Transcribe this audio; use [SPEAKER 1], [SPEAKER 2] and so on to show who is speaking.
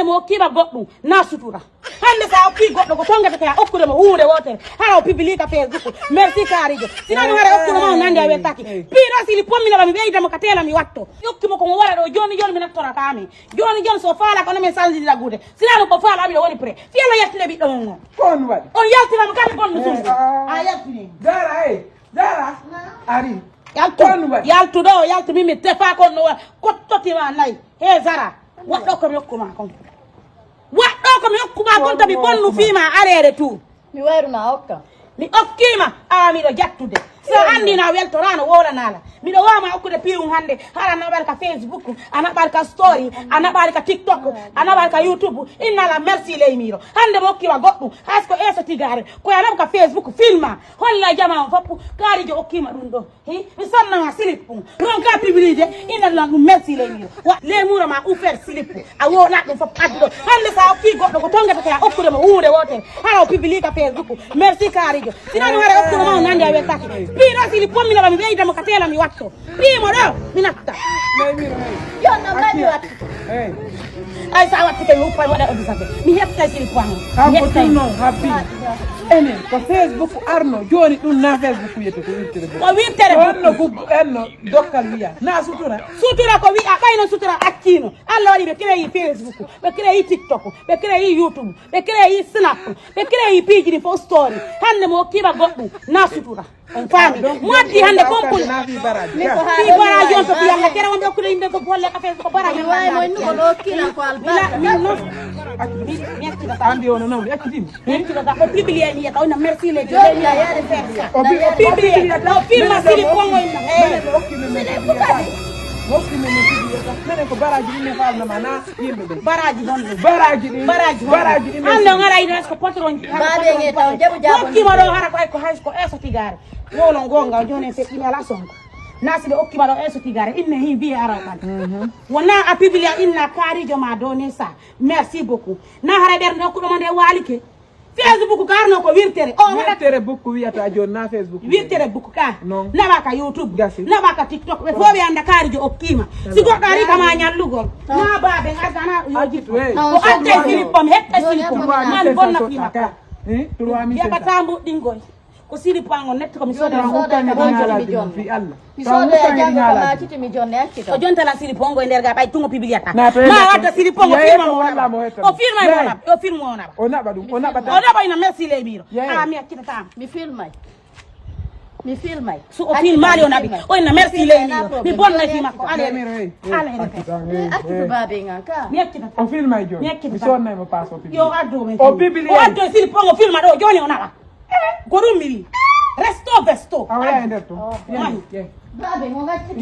[SPEAKER 1] hande mo kiba goddu na sutura hande sa okki goddo ko tongata ka okkude mo huunde wotere hala o publica Facebook merci karijo sinani wara okkude mo nande a weltaki piro sili pommina mi beydamo ka tela mi watto yokki mo ko mo wara do joni mi nattora kami joni so faala ko no men saldi lagude sinani ko faala abi woni pre fiela yattine bi dum non
[SPEAKER 2] kon wadi
[SPEAKER 1] on yaltina mo kam kon musul a yaltini
[SPEAKER 2] Zara ari
[SPEAKER 1] yaltu mimi tefa kon no kottoti ma nay he Zara waddo ko mi hokkuma kon tabi bonnu fima arere tu
[SPEAKER 3] mi wayruna hokka
[SPEAKER 1] mi okkima miɗo jattude so andi na weltorano woranala miɗo wama hokkude piwum hande hara naɓari ka Facebook anaɓari ka story anaɓari ka TikTok anaɓari ka YouTube innala merci leymiro hande mo hokkima goɗɗum hasko eso tigare koye anaɓa ka Facebook filma holla jama on foppu kaarijo hokkima ɗum ɗo mi sonnama slip ɗum ɗon ka publide innala ɗum merci leymiro leymuro ma ufer slip a wona ɗum foof addu ɗo hande sa hokki goɗɗo ko tongata ka hokkude mo huunde wotere hara o publie ka Facebook merci kaarijo sinani wara hokkude ma o nande a weltaki pino sili pommina mi beydamo ka tela mi watto pimo ɗo mi natta
[SPEAKER 3] yonna mani watto
[SPEAKER 1] ay sa watti kay uppay waɗa odi sabe mi heɓta sili poano
[SPEAKER 2] non habbi enen ko Facebook arno joni ɗum na Facebook wiyete ko wirtere onno gubbo enno dokkal wiya na sutura
[SPEAKER 1] ko wiya ɓayno sutura accino Allah waɗi ɓe créyi Facebook ɓe créyi TikTok ɓe créyi YouTube ɓe créyi Snap ɓe créyi piiji ɗi fo story hande mo kiba goɗɗum na sutura on faami moddi hande kompul fi baraji on to fiyanga tere wonɓe okkude yimɓe fof holle ka Facebook baraji
[SPEAKER 3] way moy nugo ɗo kilan ko albarka
[SPEAKER 2] andi ono nawdi accitimi
[SPEAKER 1] o publie mi yeta ona merci les dieu
[SPEAKER 3] joni a yaade faire
[SPEAKER 1] o publie o filma sili pongo inna
[SPEAKER 2] hokkimi mi minen ko baraji ɗi ne falnama na yimɓe ɓe
[SPEAKER 1] baraji non
[SPEAKER 2] baraji ɗi
[SPEAKER 1] hande o gara ina ko patron
[SPEAKER 3] baɓe taw jaɓo jaɓo
[SPEAKER 1] hokkima ɗo hara ko hayko eso tigare wolon gonga joni feƴƴini ala sonko nasiɓe hokkima ɗo eso tigare inne hin wiye araw ɓan wona a publie inna kaarijo ma done sa merci beaucoup na hara ɓerde hokkuɗoma nde waalike Facebook ka arno ko wirtere
[SPEAKER 2] book wiyata joni na Facebook
[SPEAKER 1] wirtere book ka
[SPEAKER 2] non
[SPEAKER 1] naɓa ka YouTube naɓa ka TikTok ɓe fo ɓe anda kaarijo hokkima si goɗɗo ari kama ñallugol na baɓe gardana yojitto o atte silippom hetta silippom man bonna fima ka yeɓata mbuɗɗingoy ko silipango nette komi sodana
[SPEAKER 2] fi Allah
[SPEAKER 3] mi sodoya janggo ko maciti mi jonne accito
[SPEAKER 1] o jontala silipongo e nder ga ɓay tungo publiata ma wadda silipongo firma o firma o filme o naɓa
[SPEAKER 2] o naɓa ɗum o
[SPEAKER 1] naɓa ina merci leymiro mi accitatama
[SPEAKER 3] mi filmay
[SPEAKER 1] so o filmali o naɓi o ina merci leymiro mi bonnay fi makko
[SPEAKER 3] accitu babe ngan ka
[SPEAKER 1] mi accitata
[SPEAKER 2] o filmay joni mi sonnaymo passe o publie
[SPEAKER 1] yo addomen
[SPEAKER 2] o publie
[SPEAKER 1] o addo silipongo filma ɗo joni o naɓa ko ɗum mi wi resto vesto
[SPEAKER 2] a waya e nder to
[SPEAKER 3] babe mo gacci